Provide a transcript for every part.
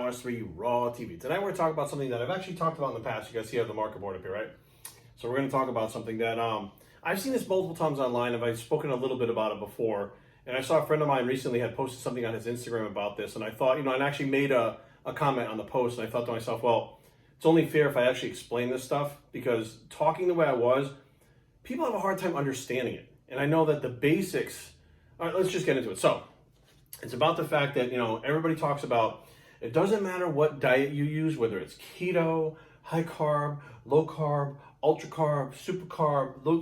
RS3 Raw TV. Tonight we're going to talk about something that I've actually talked about in the past. You guys see I have the marker board up here, right? So we're going to talk about something that I've seen this multiple times online, and I've spoken a little bit about it before. And I saw a friend of mine recently had posted something on his Instagram about this, and I thought, and actually made a comment on the post, and I thought to myself, well, it's only fair if I actually explain this stuff, because talking the way I was, people have a hard time understanding it. And I know that the basics, all right, let's just get into it. So it's about the fact that, everybody talks about, it doesn't matter what diet you use, whether it's keto, high carb, low carb, ultra carb,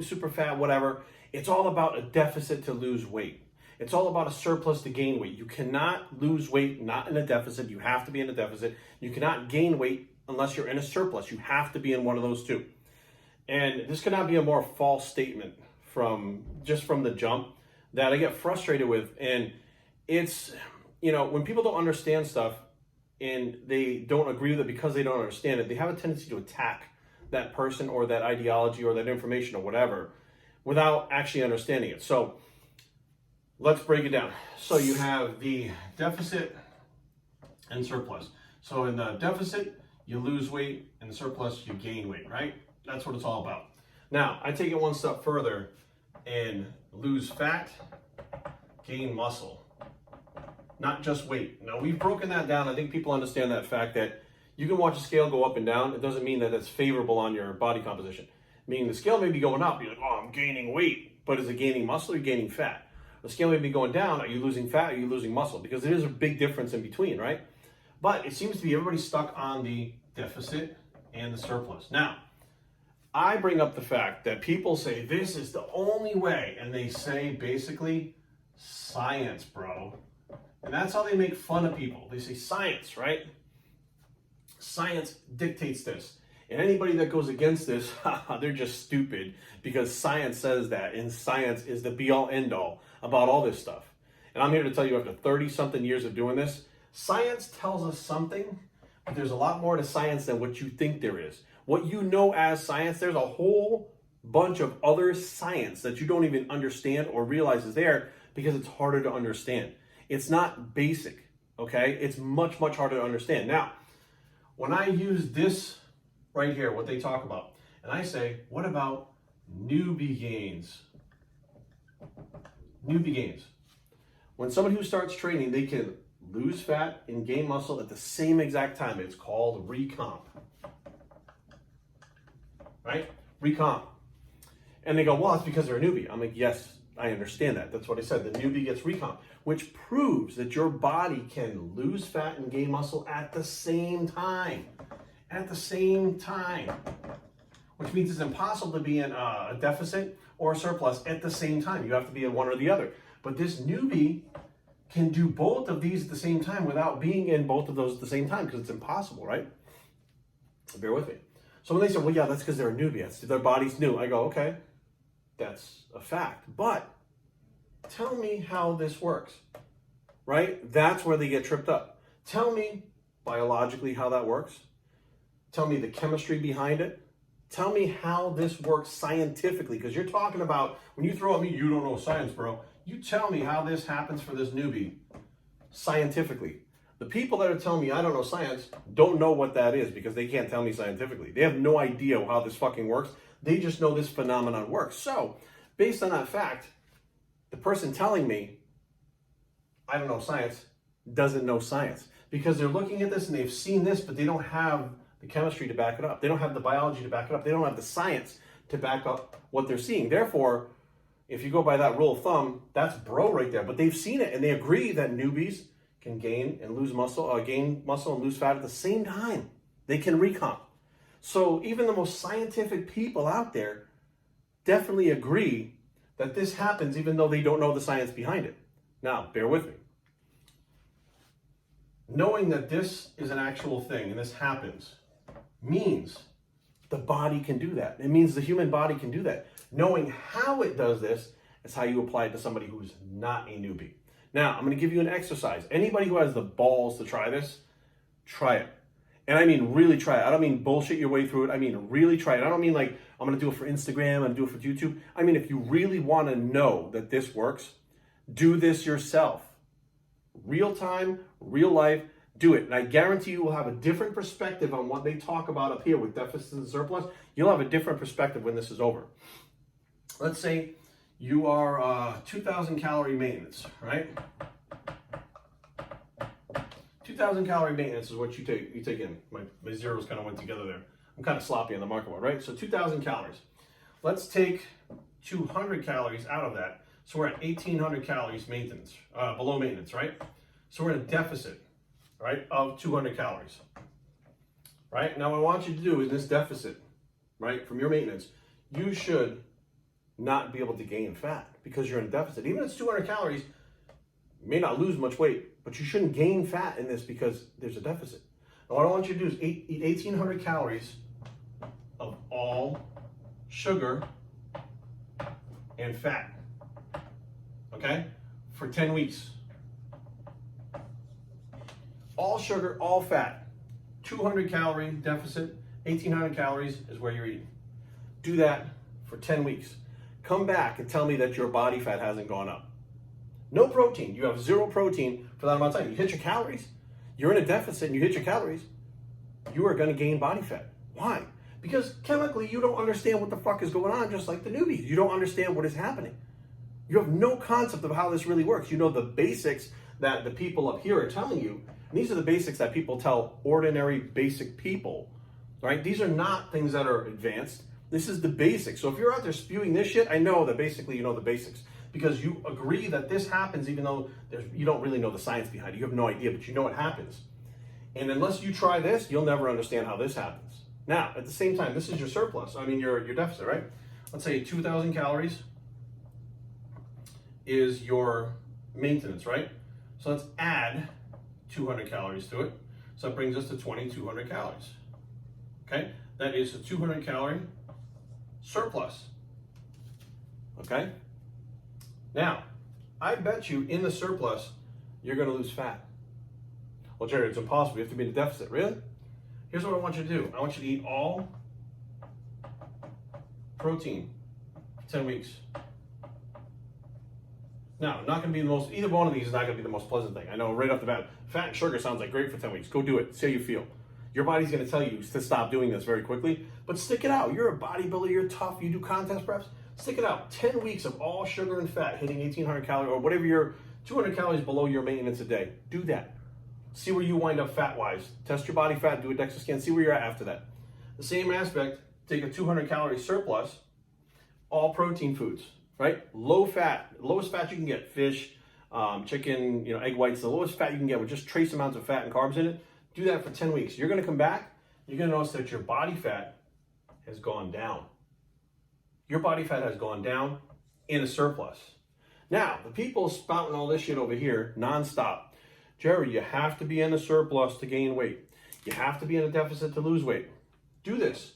super fat, whatever. It's all about a deficit to lose weight. It's all about a surplus to gain weight. You cannot lose weight not in a deficit. You have to be in a deficit. You cannot gain weight unless you're in a surplus. You have to be in one of those two. And this could not be a more false statement from the jump that I get frustrated with. And it's, when people don't understand stuff and they don't agree with it because they don't understand it, they have a tendency to attack that person or that ideology or that information or whatever without actually understanding it. So let's break it down. So you have the deficit and surplus. So in the deficit, you lose weight, in the surplus, you gain weight, right? That's what it's all about. Now, I take it one step further and lose fat, gain muscle. Not just weight. Now, we've broken that down. I think people understand that fact that you can watch a scale go up and down. It doesn't mean that it's favorable on your body composition. Meaning the scale may be going up. You're like, oh, I'm gaining weight. But is it gaining muscle or gaining fat? The scale may be going down. Are you losing fat or are you losing muscle? Because there is a big difference in between, right? But it seems to be everybody's stuck on the deficit and the surplus. Now, I bring up the fact that people say this is the only way. And they say basically science, bro. And that's how they make fun of people. They say science, right? Science dictates this. And anybody that goes against this, they're just stupid, because science says that. And science is the be-all, end-all about all this stuff. And I'm here to tell you, after 30-something years of doing this, science tells us something, but there's a lot more to science than what you think there is. What you know as science, there's a whole bunch of other science that you don't even understand or realize is there, because it's harder to understand. It's not basic, okay? It's much, much harder to understand. Now, when I use this right here, what they talk about, and I say, what about newbie gains? Newbie gains. When somebody who starts training, they can lose fat and gain muscle at the same exact time. It's called recomp. Right? Recomp. And they go, well, it's because they're a newbie. I'm like, yes, I understand that. That's what I said. The newbie gets recomp, which proves that your body can lose fat and gain muscle at the same time. At the same time. Which means it's impossible to be in a deficit or a surplus at the same time. You have to be in one or the other. But this newbie can do both of these at the same time without being in both of those at the same time, because it's impossible, right? Bear with me. So when they say, well, yeah, that's because they're a newbie. Their body's new. I go, okay, that's a fact. But tell me how this works, right? That's where they get tripped up. Tell me biologically how that works. Tell me the chemistry behind it. Tell me how this works scientifically, because you're talking about, when you throw at me, you don't know science, bro. You tell me how this happens for this newbie scientifically. The people that are telling me I don't know science don't know what that is, because they can't tell me scientifically. They have no idea how this fucking works. They just know this phenomenon works. So, based on that fact, the person telling me I don't know science doesn't know science, because they're looking at this and they've seen this, but they don't have the chemistry to back it up. They don't have the biology to back it up. They don't have the science to back up what they're seeing. Therefore, if you go by that rule of thumb, that's bro right there. But they've seen it and they agree that newbies can gain and lose muscle, gain muscle and lose fat at the same time. They can recomp. So even the most scientific people out there definitely agree that this happens, even though they don't know the science behind it. Now, bear with me. Knowing that this is an actual thing and this happens means the body can do that. It means the human body can do that. Knowing how it does this is how you apply it to somebody who's not a newbie. Now, I'm going to give you an exercise. Anybody who has the balls to try this, try it. And I mean really try it. I don't mean bullshit your way through it. I mean really try it. I don't mean like I'm going to do it for Instagram, I'm going to do it for YouTube. I mean, if you really want to know that this works, do this yourself. Real time, real life. Do it. And I guarantee you will have a different perspective on what they talk about up here with deficits and surplus. You'll have a different perspective when this is over. Let's say you are 2,000 calorie maintenance, right? 2,000 calorie maintenance is what you take in. My zeros kind of went together there. I'm kind of sloppy on the market board, right? So 2,000 calories. Let's take 200 calories out of that. So we're at 1,800 calories maintenance, below maintenance, right? So we're in a deficit, right, of 200 calories, right? Now what I want you to do is this deficit, right, from your maintenance, you should not be able to gain fat because you're in a deficit. Even if it's 200 calories, you may not lose much weight, but you shouldn't gain fat in this because there's a deficit. Now what I want you to do is eat 1,800 calories of all sugar and fat, okay, for 10 weeks. All sugar, all fat, 200 calorie deficit, 1,800 calories is where you're eating. Do that for 10 weeks. Come back and tell me that your body fat hasn't gone up. No protein. You have zero protein for that amount of time. You hit your calories. You're in a deficit and you hit your calories. You are going to gain body fat. Why? Because chemically you don't understand what the fuck is going on, just like the newbies. You don't understand what is happening. You have no concept of how this really works. You know the basics that the people up here are telling you. And these are the basics that people tell ordinary basic people, right? These are not things that are advanced. This is the basics. So if you're out there spewing this shit, I know that basically you know the basics because you agree that this happens even though you don't really know the science behind it. You have no idea, but you know it happens. And unless you try this, you'll never understand how this happens. Now, at the same time, this is your surplus. I mean, your deficit, right? Let's say 2,000 calories is your maintenance, right? So let's add 200 calories to it. So that brings us to 2,200 calories. Okay? That is a 200 calorie surplus. Okay? Now, I bet you in the surplus, you're going to lose fat. Well, Jerry, it's impossible. You have to be in a deficit. Really? Here's what I want you to do. I want you to eat all protein for 10 weeks. Now, not going to be the most, either one of these is not going to be the most pleasant thing. I know right off the bat, fat and sugar sounds like great for 10 weeks. Go do it. See how you feel. Your body's going to tell you to stop doing this very quickly, but stick it out. You're a bodybuilder. You're tough. You do contest preps. Stick it out. 10 weeks of all sugar and fat hitting 1,800 calories or whatever your 200 calories below your maintenance a day. Do that. See where you wind up fat-wise. Test your body fat. Do a DEXA scan. See where you're at after that. The same aspect, take a 200 calorie surplus, all protein foods, right? Low fat, lowest fat you can get, fish, chicken, egg whites, the lowest fat you can get with just trace amounts of fat and carbs in it. Do that for 10 weeks. You're going to come back. You're going to notice that your body fat has gone down. Your body fat has gone down in a surplus. Now, the people spouting all this shit over here nonstop. Jerry, you have to be in a surplus to gain weight. You have to be in a deficit to lose weight. Do this.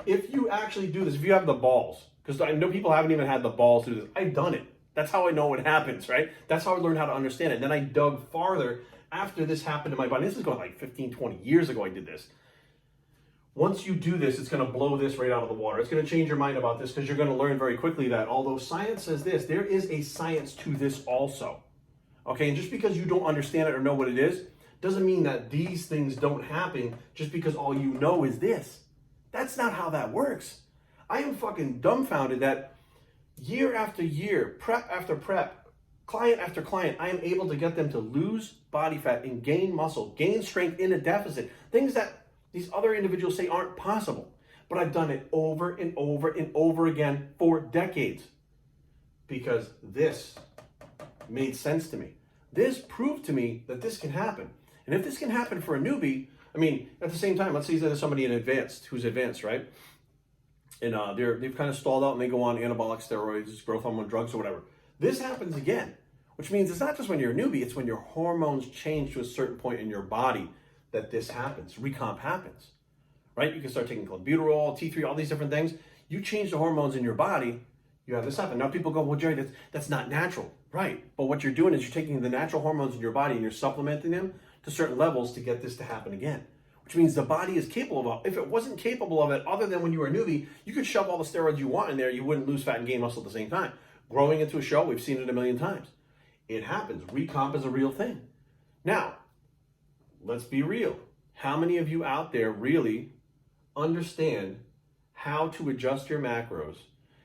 If you actually do this, if you have the balls, because I know people haven't even had the balls to do this. I've done it. That's how I know what happens, right? That's how I learned how to understand it. And then I dug farther after this happened to my body. This is going like 15, 20 years ago I did this. Once you do this, it's going to blow this right out of the water. It's going to change your mind about this because you're going to learn very quickly that although science says this, there is a science to this also. Okay, and just because you don't understand it or know what it is, doesn't mean that these things don't happen just because all you know is this. That's not how that works. I am fucking dumbfounded that year after year, prep after prep, client after client, I am able to get them to lose body fat and gain muscle, gain strength in a deficit. Things that these other individuals say aren't possible. But I've done it over and over and over again for decades because this made sense to me. This proved to me that this can happen. And if this can happen for a newbie, I mean, at the same time, let's say there's somebody who's advanced, right? And they've kind of stalled out and they go on anabolic steroids, growth hormone drugs or whatever. This happens again, which means it's not just when you're a newbie, it's when your hormones change to a certain point in your body that this happens, recomp happens, right? You can start taking clenbuterol, T3, all these different things. You change the hormones in your body, you have this happen. Now people go, well, Jerry, that's not natural. Right, but what you're doing is you're taking the natural hormones in your body and you're supplementing them to certain levels to get this to happen again. Which means the body is capable of it. If it wasn't capable of it, other than when you were a newbie, you could shove all the steroids you want in there, you wouldn't lose fat and gain muscle at the same time. Growing into a show, we've seen it a million times. It happens. Recomp is a real thing. Now, let's be real. How many of you out there really understand how to adjust your macros,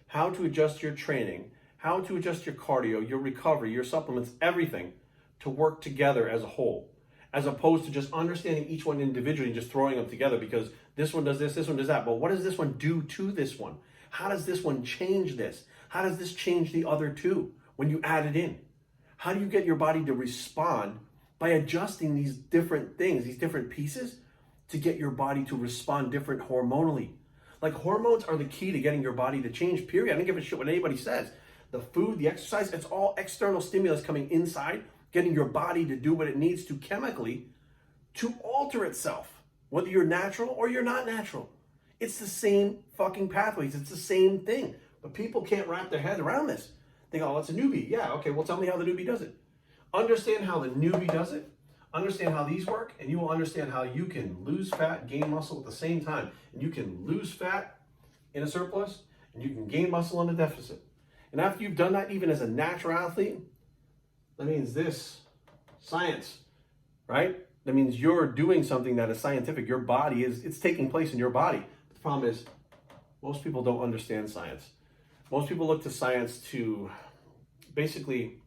how to adjust your training, how to adjust your cardio, your recovery, your supplements, everything to work together as a whole, as opposed to just understanding each one individually and just throwing them together because this one does this one does that. But what does this one do to this one? How does this one change this? How does this change the other two when you add it in? How do you get your body to respond by adjusting these different things, these different pieces, to get your body to respond different hormonally? Like, hormones are the key to getting your body to change, period. I don't give a shit what anybody says. The food, the exercise, it's all external stimulus coming inside, getting your body to do what it needs to chemically to alter itself, whether you're natural or you're not natural. It's the same fucking pathways. It's the same thing. But people can't wrap their head around this. They go, oh, it's a newbie. Yeah, okay, well, tell me how the newbie does it. Understand how the newbie does it. Understand how these work, and you will understand how you can lose fat, gain muscle at the same time. And you can lose fat in a surplus, and you can gain muscle in a deficit. And after you've done that, even as a natural athlete, that means this, science, right? That means you're doing something that is scientific. Your body it's taking place in your body. The problem is, most people don't understand science. Most people look to science to basically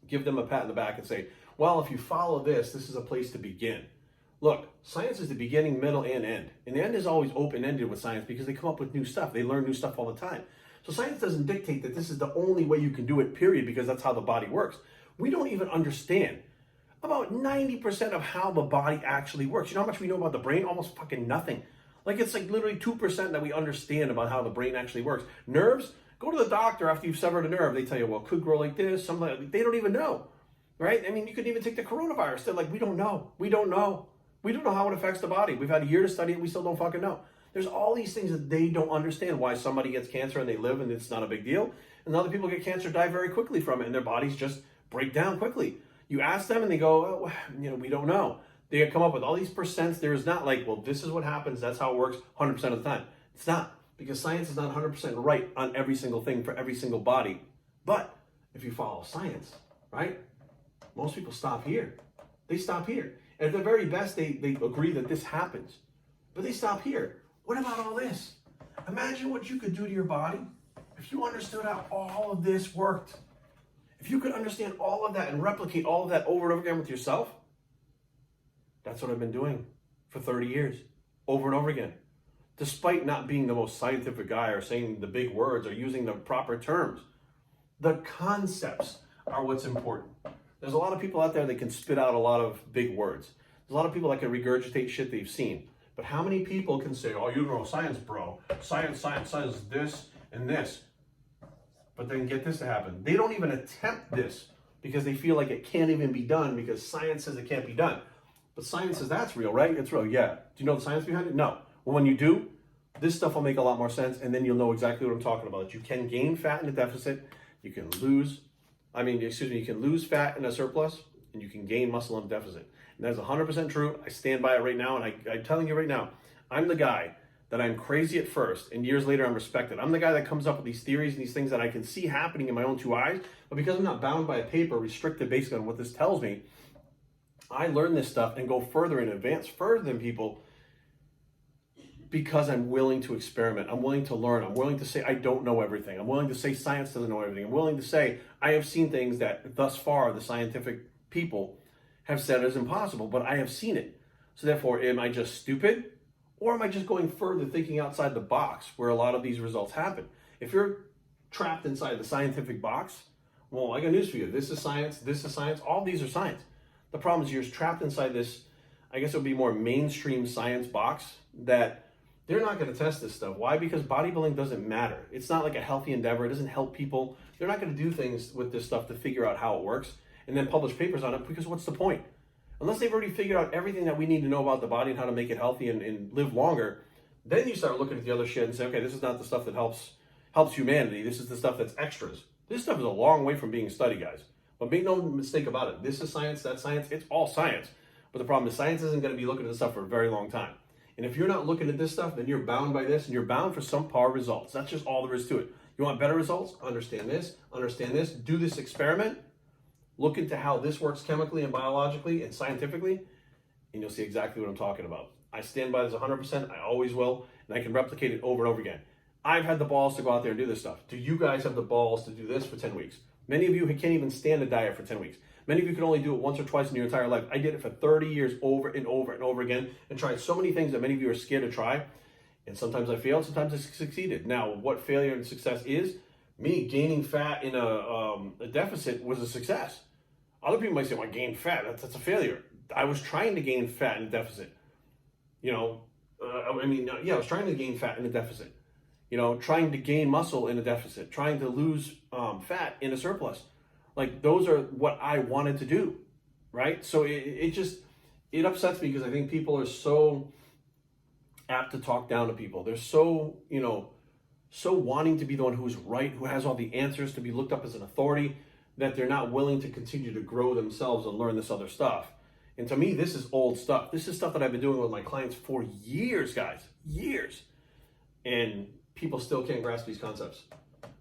give them a pat in the back and say, well, if you follow this, this is a place to begin. Look, science is the beginning, middle, and end. And the end is always open-ended with science because they come up with new stuff. They learn new stuff all the time. So science doesn't dictate that this is the only way you can do it, period, because that's how the body works. We don't even understand about 90% of how the body actually works. You know how much we know about the brain? Almost fucking nothing. Like, it's like literally 2% that we understand about how the brain actually works. Nerves, go to the doctor after you've severed a nerve. They tell you, well, it could grow like this, something like that. They don't even know, right? I mean, you could even take the coronavirus. They're like, we don't know. We don't know. We don't know how it affects the body. We've had a year to study it. We still don't fucking know. There's all these things that they don't understand. Why somebody gets cancer and they live and it's not a big deal. And other people get cancer, die very quickly from it, and their bodies just break down quickly. You ask them and they go, oh, we don't know. They come up with all these percents. There is not like, well, this is what happens. That's how it works 100% of the time. It's not, because science is not 100% right on every single thing for every single body. But if you follow science, right, most people stop here. They stop here. At the very best, they agree that this happens. But they stop here. What about all this? Imagine what you could do to your body if you understood how all of this worked. If you could understand all of that and replicate all of that over and over again with yourself. That's what I've been doing for 30 years, over and over again. Despite not being the most scientific guy or saying the big words or using the proper terms, the concepts are what's important. There's a lot of people out there that can spit out a lot of big words. There's a lot of people that can regurgitate shit they've seen. But how many people can say, oh, you know science, bro. Science says this and this. But then get this to happen. They don't even attempt this because they feel like it can't even be done because science says it can't be done. But science says that's real, right? It's real, yeah. Do you know the science behind it? No. Well, when you do, this stuff will make a lot more sense, and then you'll know exactly what I'm talking about. You can gain fat in a deficit, you can lose fat in a surplus, and you can gain muscle in a deficit. And that's 100% true. I stand by it right now, and I'm telling you right now, I'm the guy that I'm crazy at first, and years later I'm respected. I'm the guy that comes up with these theories and these things that I can see happening in my own two eyes, but because I'm not bound by a paper, restricted basically on what this tells me, I learn this stuff and go further and advance further than people because I'm willing to experiment. I'm willing to learn. I'm willing to say I don't know everything. I'm willing to say science doesn't know everything. I'm willing to say I have seen things that thus far the scientific people have said is impossible, but I have seen it. So therefore, am I just stupid? Or am I just going further, thinking outside the box where a lot of these results happen? If you're trapped inside the scientific box, well, I got news for you. This is science. All these are science. The problem is you're trapped inside this, I guess it would be more mainstream science box that they're not going to test this stuff. Why? Because bodybuilding doesn't matter. It's not like a healthy endeavor. It doesn't help people. They're not going to do things with this stuff to figure out how it works and then publish papers on it because what's the point? Unless they've already figured out everything that we need to know about the body and how to make it healthy and live longer, then you start looking at the other shit and say, okay, this is not the stuff that helps humanity. This is the stuff that's extras. This stuff is a long way from being study, guys. But make no mistake about it. This is science, that's science. It's all science. But the problem is science isn't going to be looking at this stuff for a very long time. And if you're not looking at this stuff, then you're bound by this and you're bound for some par results. That's just all there is to it. You want better results? Understand this, do this experiment, look into how this works chemically and biologically and scientifically, and you'll see exactly what I'm talking about. I stand by this 100%. I always will, and I can replicate it over and over again. I've had the balls to go out there and do this stuff. Do you guys have the balls to do this for 10 weeks? Many of you can't even stand a diet for 10 weeks. Many of you can only do it once or twice in your entire life. I did it for 30 years over and over and over again and tried so many things that many of you are scared to try. And sometimes I failed, sometimes I succeeded. Now, what failure and success is, me gaining fat in a deficit was a success. Other people might say, well, I gained fat, that's a failure. I was trying to gain fat in a deficit. I was trying to gain fat in a deficit. Trying to gain muscle in a deficit, trying to lose fat in a surplus. Like, those are what I wanted to do, right? So it upsets me because I think people are so apt to talk down to people. They're so, so wanting to be the one who's right, who has all the answers, to be looked up as an authority, that they're not willing to continue to grow themselves and learn this other stuff. And to me, this is old stuff. This is stuff that I've been doing with my clients for years, guys, years. And people still can't grasp these concepts.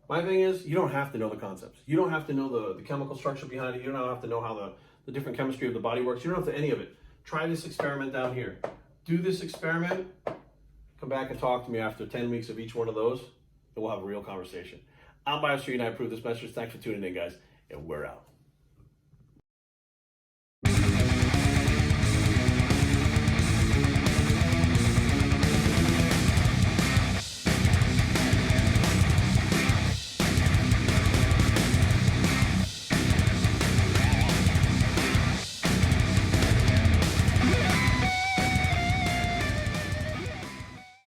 My thing is, you don't have to know the concepts. You don't have to know the chemical structure behind it. You don't have to know how the different chemistry of the body works. You don't have to any of it. Try this experiment down here. Do this experiment. Come back and talk to me after 10 weeks of each one of those, and we'll have a real conversation. I'm BioStreet, and I approve this message. Thanks for tuning in, guys, and we're out.